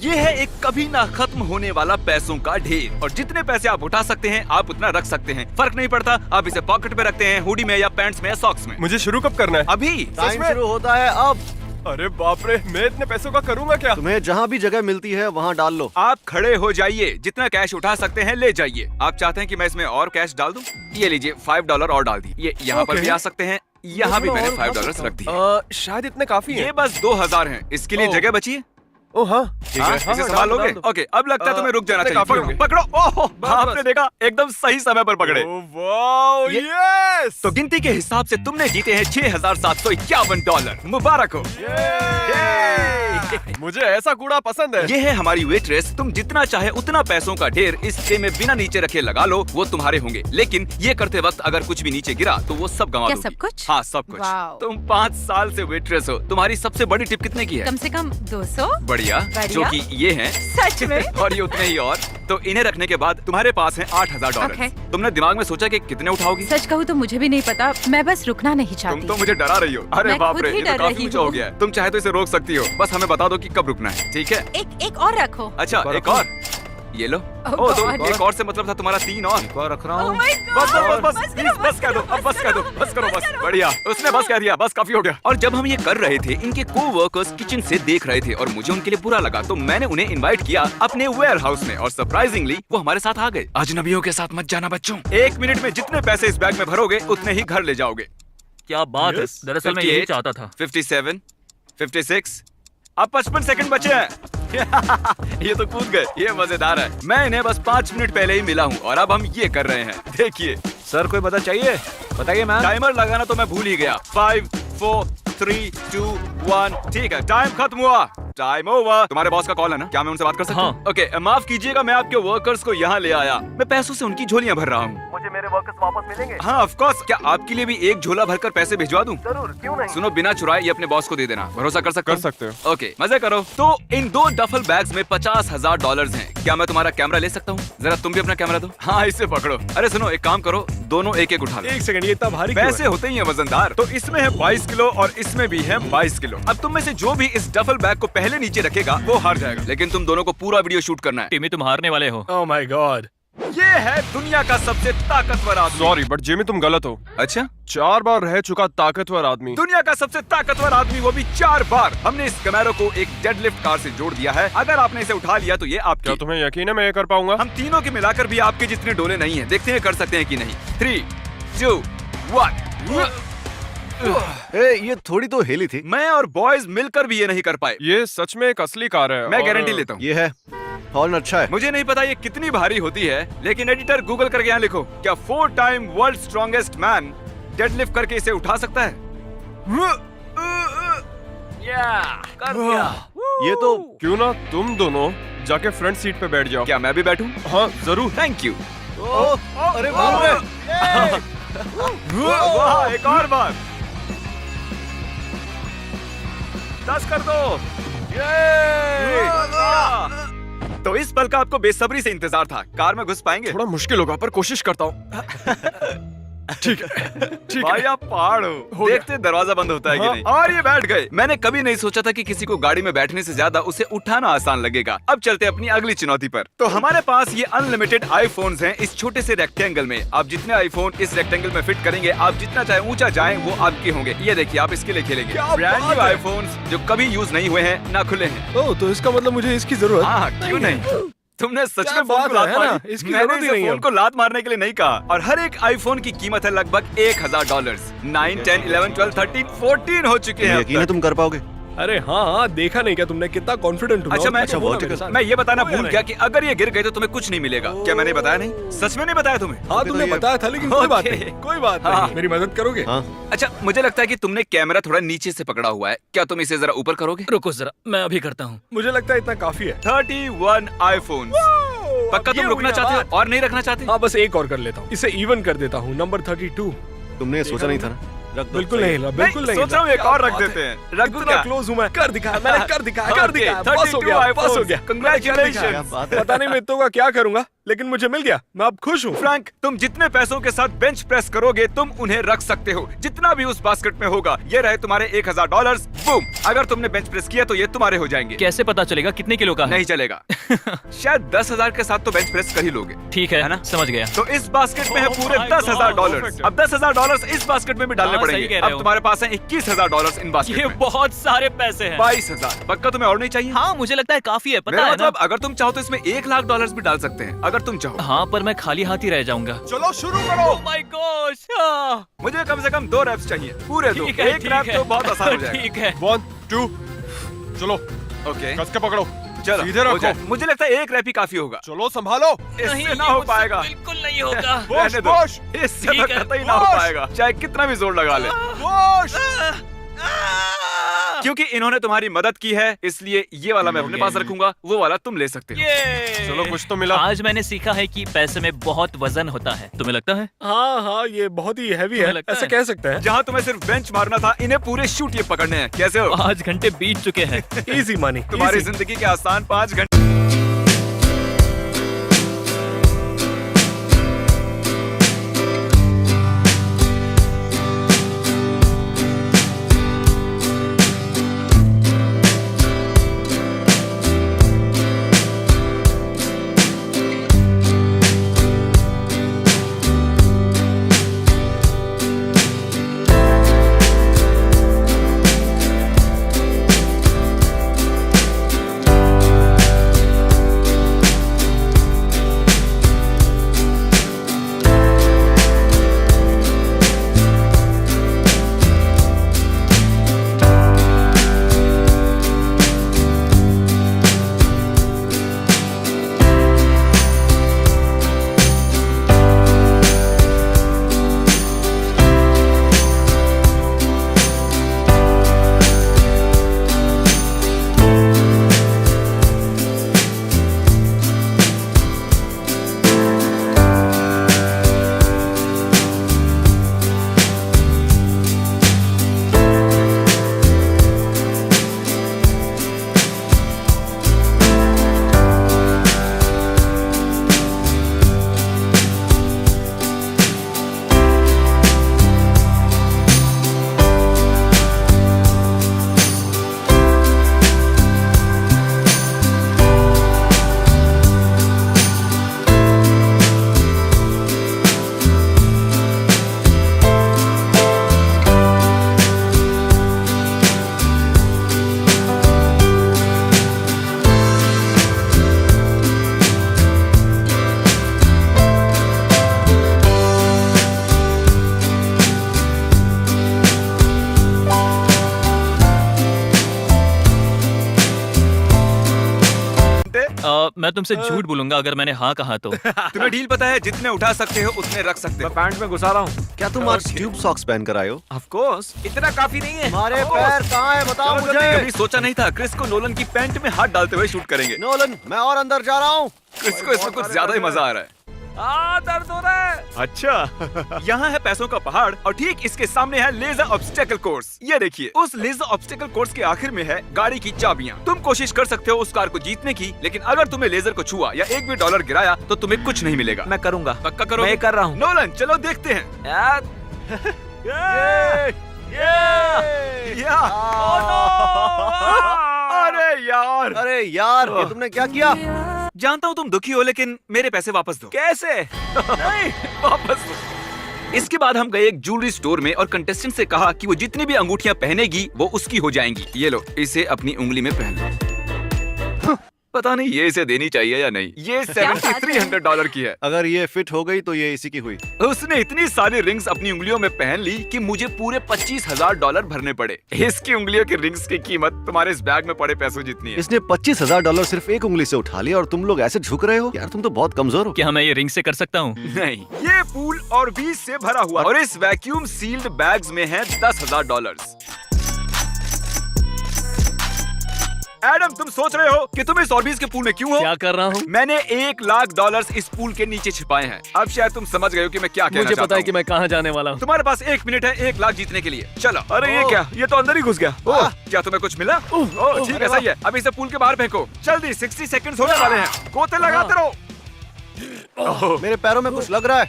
ये है एक कभी ना खत्म होने वाला पैसों का ढेर, और जितने पैसे आप उठा सकते हैं आप उतना रख सकते हैं। फर्क नहीं पड़ता आप इसे पॉकेट में रखते हैं, हुडी में या पैंट्स में या सॉक्स में। मुझे शुरू कब करना है? अभी। टाइम शुरू होता है अब। अरे बाप रे, मैं इतने पैसों का करूँगा क्या? तुम्हें जहाँ भी जगह मिलती है वहाँ डाल लो। आप खड़े हो जाइए, जितना कैश उठा सकते हैं ले जाइए। आप चाहते हैं कि मैं इसमें और कैश डाल दूं? ये लीजिए $5 और डाल दी। ये यहाँ पर भी आ सकते हैं, यहाँ भी मैंने $5 रख दिए। शायद इतने काफी है। ये बस 2000 हैं। इसके लिए जगह बची है? ओ हाँ, ठीक है। इसे संभाल लोगे? ओके, अब लगता है तुम्हें रुक जाना चाहिए। काफी होंगे। पकड़ो। ओह, आपने देखा, एकदम सही समय पर पकड़े। Wow, yes! तो गिनती के हिसाब से तुमने जीते हैं $6751। मुबारक हो। मुझे ऐसा कूड़ा पसंद है। ये है हमारी वेट्रेस। तुम जितना चाहे उतना पैसों का ढेर इस ट्रे में बिना नीचे रखे लगा लो, वो तुम्हारे होंगे। लेकिन ये करते वक्त अगर कुछ भी नीचे गिरा तो वो सब गंवा दोगी। सब कुछ? हाँ, सब कुछ। वाओ। तुम 5 साल से वेट्रेस हो। तुम्हारी सबसे बड़ी टिप कितने की है? कम से कम 200। बढ़िया। जो कि ये हैं। सच में? और ये उतने ही और। तो इन्हें रखने के बाद तुम्हारे पास है $8000। Okay. तुमने दिमाग में सोचा कि कितने उठाओगी? सच कहूँ तो मुझे भी नहीं पता, मैं बस रुकना नहीं तुम चाहती। तो मुझे डरा रही हो। अरे मैं बाप खुद रे, ही ये तो डर काफी रही ऊंचा हो हूँ। गया है। तुम चाहे तो इसे रोक सकती हो, बस हमें बता दो कि कब रुकना है, ठीक है? एक और रखो। अच्छा, एक और। ये लो। Oh ओ, तो God. एक और से मतलब था तुम्हारा 3 और। एक और रख रहा Oh हूँ। my बस God. बस बस प्लीज बस कह दो, अब बस कह दो, बस करो बस। बढ़िया, उसने बस कह दिया, बस काफी हो गया। और जब हम ये कर रहे थे, इनके को-वर्कर्स किचन से देख रहे थे और मुझे उनके लिए बुरा लगा, तो मैंने उन्हें इनवाइट किया अपने वेयर हाउस में, और सरप्राइजिंगली वो हमारे साथ आ गए। अजनबियों के साथ मत जाना बच्चों। 1 मिनट में जितने पैसे इस बैग में भरोगे उतने ही घर ले जाओगे। क्या बात है, दरअसल मैं यही चाहता था। 57, 56, अब 55 सेकंड बचे हैं। ये तो कूद गए, ये मजेदार है। मैं इन्हें बस 5 मिनट पहले ही मिला हूँ और अब हम ये कर रहे हैं। देखिए। सर कोई मदद चाहिए? बताइए मैम। टाइमर लगाना तो मैं भूल ही गया। 5, 4, 3, 2, 1। ठीक है, टाइम खत्म हुआ। Time over. तुम्हारे बॉस का कॉल है ना? क्या मैं उनसे बात कर सकता हूँ? ओके, माफ कीजिएगा, मैं आपके वर्कर्स को यहाँ ले आया। मैं पैसों से उनकी झोलियाँ भर रहा हूँ। मुझे मेरे वर्कर्स वापस मिलेंगे? हाँ, ऑफ कोर्स। क्या आपके लिए भी एक झोला भरकर पैसे भिजवा दूं? जरूर, क्यों नहीं? सुनो, बिना चुराए ये अपने बॉस को दे देना। भरोसा कर सकते कर सकते हो। ओके, मजे करो। तो इन 2 डफल बैग्स में $50,000 हैं। क्या मैं तुम्हारा कैमरा ले सकता हूँ? जरा तुम भी अपना कैमरा दो। हाँ, इसे पकड़ो। अरे सुनो, एक काम करो, दोनों एक एक उठा लो। 1 सेकंड, ये इतना भारी क्यों है? पैसे होते ही हैं वजनदार। तो इसमें है 22 किलो और इसमें भी है 22 किलो। अब तुम में से जो भी इस डफल बैग को पहले नीचे रखेगा वो हार जाएगा। लेकिन तुम दोनों को पूरा वीडियो शूट करना है। टिमी, तुम हारने वाले हो। Oh my God. ये है दुनिया का सबसे ताकतवर आदमी। सॉरी बट जिमी, तुम गलत हो। अच्छा? 4 बार रह चुका ताकतवर आदमी। दुनिया का सबसे ताकतवर आदमी, वो भी 4 बार। हमने इस कैमरो को एक डेडलिफ्ट कार से जोड़ दिया है। अगर आपने इसे उठा लिया तो ये क्या आपकी। तुम्हें यकीन है मैं ये कर पाऊंगा? हम तीनों के मिलाकर भी आपके जितने डोले नहीं हैं। देखते हैं कर सकते हैं कि नहीं। 3, 2, 1। ये थोड़ी तो हेली थी। मैं और बॉयज मिलकर भी ये नहीं कर पाए। ये सच में एक असली कार है। मैं और- गारंटी लेता हूँ। ये है, हॉर्न अच्छा है। मुझे नहीं पता ये कितनी भारी होती है, लेकिन एडिटर गूगल करके यहाँ लिखो, क्या 4 time world strongest man deadlift करके इसे उठा सकता है? कर दिया। ये तो क्यों ना तुम दोनों जाके फ्रंट सीट पे बैठ जाओ। क्या मैं भी बैठूं? हाँ जरूर। Thank you. अरे बाप रे। वाह, एक और बार। 10 कर दो। तो इस पल का आपको बेसब्री से इंतजार था। कार में घुस पाएंगे? थोड़ा मुश्किल होगा पर कोशिश करता हूँ। ठीक है, ठीक भाई है। आप पहाड़ हो गया। देखते दरवाजा बंद होता है कि हाँ। नहीं। और ये बैठ गए। मैंने कभी नहीं सोचा था कि किसी को गाड़ी में बैठने से ज्यादा उसे उठाना आसान लगेगा। अब चलते अपनी अगली चुनौती पर। तो हमारे पास ये अनलिमिटेड आईफोन्स हैं इस छोटे से रेक्टेंगल में। आप जितने आईफोन इस रेक्टेंगल में फिट करेंगे, आप जितना चाहे ऊंचा जाएं वो आपके होंगे। ये देखिए, आप इसके लिए खेलेंगे। क्या ब्रांड बात न्यू है। आईफोन्स जो कभी यूज नहीं हुए हैं, ना खुले हैं। ओह, तो इसका मतलब मुझे इसकी जरूरत हाँ, क्यों नहीं? तुमने सच क्या में फोन बात को लात है ना? मारी? इसकी मैंने जरूरत ही इसे नहीं है। फोन को लात मारने के लिए नहीं कहा। और हर एक आईफोन की कीमत है लगभग $1000। 9, 10, 11, 12, 13, 14 हो चुके हैं अब यकीन है तक। तुम कर पाओगे? अरे हाँ, देखा नहीं क्या तुमने कितना कॉन्फिडेंट हूँ? अच्छा, मैं बोला मैं ये बताना कोई भूल नहीं। गया कि अगर ये गिर गए तो तुम्हें कुछ नहीं मिलेगा। क्या मैंने बताया नहीं? सच में नहीं बताया तुम्हें? हाँ, तुमने बताया था, लेकिन कोई बात ओके। नहीं, कोई बात हाँ। नहीं। मेरी मदद करोगे? हाँ। अच्छा, मुझे लगता है कि तुमने कैमरा थोड़ा नीचे से पकड़ा हुआ है। क्या तुम इसे जरा ऊपर करोगे? रुको जरा, मैं अभी करता हूँ। मुझे लगता है इतना काफी है। 31 आईफोन। पक्का तुम रुकना चाहते हो और नहीं रखना चाहते? हाँ, बस एक और कर लेता हूँ, इसे इवन कर देता हूँ। नंबर 32। तुमने ये सोचा नहीं था ना? रख दो। बिल्कुल नहीं हिला, बिल्कुल नहीं सोच रहा हूँ एक हिला। और क्या रख बात देते है। हैं। रख दूं इतना क्या? क्लोज हूँ मैं। कर दिखाया मैंने, कर दिखाया, कर Okay, दिखाया। बस हो 32 गया, बस हो iPhones. गया। Congratulations. क्या बात है। पता नहीं मैं तो का क्या करूंगा। लेकिन मुझे मिल गया, मैं अब खुश हूँ। फ्रैंक, तुम जितने पैसों के साथ बेंच प्रेस करोगे तुम उन्हें रख सकते हो, जितना भी उस बास्केट में होगा। ये रहे तुम्हारे $1000। बूम, अगर तुमने बेंच प्रेस किया तो ये तुम्हारे हो जाएंगे। कैसे पता चलेगा कितने किलो का है? नहीं चलेगा। शायद 10,000 के साथ तो बेंच प्रेस कर ही लोगे। ठीक है है ना? समझ गया। तो इस बास्केट में है पूरे my $10,000। God, अब $10,000 इस बास्केट में भी डालने हाँ, सही पड़ेंगे। कह रहे अब हो। तुम्हारे पास है $21,000 इन बास्केट ये में। बहुत सारे पैसे हैं। 22,000। पक्का तुम्हें और नहीं चाहिए? हाँ मुझे लगता है काफी है, पता मेरा है ना? मतलब अगर तुम चाहो तो इसमें $1,00,000 भी डाल सकते हैं, अगर तुम चाहो। हाँ पर मैं खाली हाथ ही रह जाऊंगा। चलो शुरू करो। Oh my gosh! हाँ। मुझे कम से कम 2 रैप्स चाहिए, पूरे 2। ठीक है, एक ठीक रैप है। तो बहुत आसान हो जाएगा। ठीक है। 1 2 चलो ओके, कस के पकड़ो। चलो सीधे हो रखो। जाए। मुझे लगता है एक रैप ही काफी होगा। चलो संभालो। इससे ना हो मुझसे पाएगा। बिल्कुल नहीं होगा। रहने दो। पुश इससे तो ठीक है। कतई ना हो पुश। पाएगा, चाहे कितना भी जोर लगा ले। पुश। क्योंकि इन्होंने तुम्हारी मदद की है, इसलिए ये वाला मैं अपने पास रखूंगा, वो वाला तुम ले सकते हो। ये चलो कुछ तो मिला। आज मैंने सीखा है कि पैसे में बहुत वजन होता है। तुम्हें लगता है? हाँ, ये बहुत ही हैवी तुम्हें है, लगता ऐसे है? कह सकते हैं। जहाँ तुम्हें सिर्फ बेंच मारना था, इन्हें पूरे शूट ये पकड़ने हैं। कैसे हो? 5 घंटे बीत चुके हैं। Easy money. तुम्हारी जिंदगी के आसान 5 घंटे। मैं तुमसे झूठ बोलूंगा अगर मैंने हाँ कहा तो। तुम्हें डील पता है, जितने उठा सकते हो उतने रख सकते मैं हो। पैंट में घुसा रहा हूँ। क्या तुम आज ट्यूब सॉक्स पहन कर आए हो? ऑफ कोर्स, इतना काफी नहीं है। हमारे पैर कहाँ है बताओ चलो, कभी मुझे। सोचा नहीं था क्रिस को नोलन की पैंट में हाथ डालते हुए शूट करेंगे। नोलन, मैं और अंदर जा रहा हूँ। क्रिस को इसमें कुछ ज्यादा ही मजा आ रहा है। दर्द हो रहा है। अच्छा यहाँ है पैसों का पहाड़ और ठीक इसके सामने है लेजर ऑब्स्टेकल कोर्स। ये देखिए, उस लेजर ऑब्स्टेकल कोर्स के आखिर में है गाड़ी की चाबियाँ। तुम कोशिश कर सकते हो उस कार को जीतने की, लेकिन अगर तुम्हें लेजर को छुआ या एक भी डॉलर गिराया तो तुम्हें कुछ नहीं मिलेगा। मैं करूंगा। पक्का करो? मैं कर रहा हूँ। नोलन चलो देखते हैं। या। अरे यार, अरे यार, ये तुमने क्या किया? जानता हूँ तुम दुखी हो, लेकिन मेरे पैसे वापस दो। कैसे? नहीं, वापस दो। इसके बाद हम गए एक ज्वेलरी स्टोर में और कंटेस्टेंट से कहा कि वो जितनी भी अंगूठियां पहनेगी वो उसकी हो जाएंगी। ये लो, इसे अपनी उंगली में पहन लो। पता नहीं ये इसे देनी चाहिए या नहीं। ये $7,300 की है। अगर ये फिट हो गई तो ये इसी की हुई। उसने इतनी सारी रिंग्स अपनी उंगलियों में पहन ली कि मुझे पूरे $25,000 भरने पड़े। इसकी उंगलियों की रिंग्स की कीमत तुम्हारे इस बैग में पड़े पैसों जितनी है। इसने $25,000 सिर्फ एक उंगली से उठा लिया और तुम लोग ऐसे झुक रहे हो? यार तुम तो बहुत कमजोर हो। क्या मैं ये रिंग से कर सकता हूँ? नहीं, ये पूल और बीज से भरा हुआ और इस वैक्यूम सील्ड बैग्स में है $10,000। एडम, तुम सोच रहे हो कि तुम इस ऑर्बिस के पूल में क्यों हो? क्या कर रहा हूँ? मैंने $1,00,000 इस पूल के नीचे छिपाए हैं। अब शायद तुम समझ गए हो कि मैं क्या कहना मुझे चाहता पता है हूँ। कि मैं कहाँ जाने वाला हूँ। तुम्हारे पास 1 मिनट है 1,00,000 जीतने के लिए। चलो। अरे ये क्या? ये तो अंदर ही घुस गया। ओह, क्या तुम्हें कुछ मिला? ओह, ठीक है, सही है। अब इसे पूल के बाहर फेंको। जल्दी, 60 सेकंड्स होने वाले हैं। गोते लगाते रहो। मेरे पैरों में कुछ लग रहा है।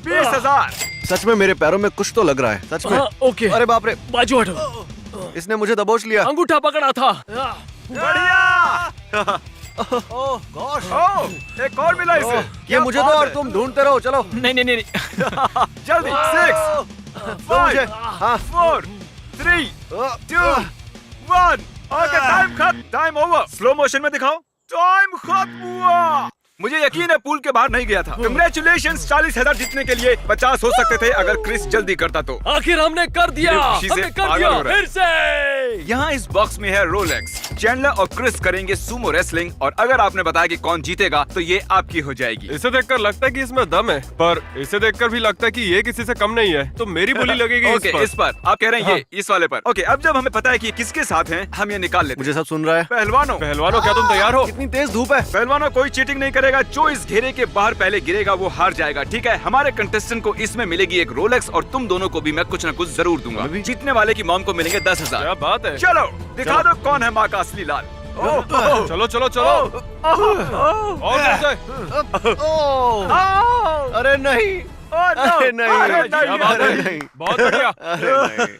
20,000। सच में मेरे पैरों में कुछ तो लग रहा है, सच में। हाँ, ओके। अरे बाप रे, बाजू हटो। इसने मुझे दबोच लिया। अंगूठा पकड़ा था। बढ़िया। ओह गॉश, ओह, एक और मिला इसे। ये क्या मुझे दो बात और है। तुम ढूंढते रहो, चलो। नहीं नहीं नहीं नहीं। जल्दी। 6 दो मुझे। 5 हाँ। 4 3 2 1। ओके, टाइम खत्म। Time over. स्लो मोशन में दिखाओ। टाइम खत्म हुआ। मुझे यकीन है पूल के बाहर नहीं गया था। कंग्रेचुलेशंस, 40,000 जीतने के लिए 50 हो सकते थे अगर क्रिस जल्दी करता तो। आखिर हमने कर दिया। ये खुशी से हमने कर पागल दिया हो रहा है। फिर से। यहाँ इस बॉक्स में है रोलेक्स। चैंडलर और क्रिस करेंगे सुमो रेसलिंग और अगर आपने बताया कि कौन जीतेगा तो ये आपकी हो जाएगी। इसे देखकर लगता है कि इसमें दम है, पर इसे देखकर भी लगता है कि ये किसी से कम नहीं है, तो मेरी बोली लगेगी ओके, इस पर आप कह रहे हैं ये इस वाले पर। ओके, अब जब हमें पता है कि ये किसके साथ हैं, हम ये निकाल लेते हैं। मुझे सब सुन रहा है। पहलवानों, पहलवानों, क्या तुम तैयार हो? कितनी तेज धूप है। पहलवानों, कोई चीटिंग नहीं करेगा। जो इस घेरे के बाहर पहले गिरेगा वो हार जाएगा, ठीक है? हमारे कंटेस्टेंट को इसमें मिलेगी एक रोलेक्स और तुम दोनों को भी मैं कुछ न कुछ जरूर दूंगा। जीतने वाले की मॉम को मिलेंगे 10,000। क्या बात है। चलो दिखा दो कौन है माँ का असली लाल। चलो चलो चलो। और नीचे। ओह, अरे नहीं, अरे नहीं, क्या बात अरे है। नहीं, बहुत बढ़िया। अरे नहीं।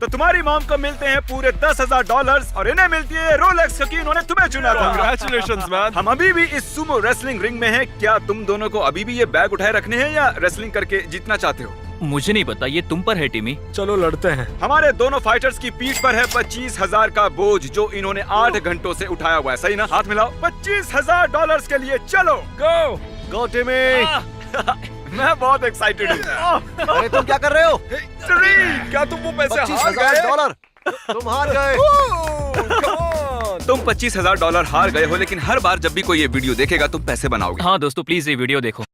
तो तुम्हारी मॉम को मिलते हैं पूरे $10,000 और इन्हें मिलती है रोलेक्स क्योंकि इन्होंने तुम्हें चुना था। Congratulations, man. हम अभी भी इस सुमो रेसलिंग रिंग में हैं। क्या तुम दोनों को अभी भी ये बैग उठाए रखने हैं या रेसलिंग करके जीतना चाहते हो? मुझे नहीं पता, ये तुम पर है टिमी। चलो लड़ते हैं। हमारे दोनों फाइटर्स की पीठ पर है 25,000 का बोझ जो इन्होंने 8 घंटों से उठाया हुआ है, सही ना? हाथ मिलाओ। $25,000 के लिए चलो। गो। गो टिमी। मैं बहुत एक्साइटेड हूँ। अरे तुम क्या कर रहे हो? क्या तुम वो पैसे हार $25,000 तुम हार गए। तुम $25,000 हार गए हो, लेकिन हर बार जब भी कोई ये वीडियो देखेगा तुम पैसे बनाओगे। हाँ दोस्तों, प्लीज ये वीडियो देखो।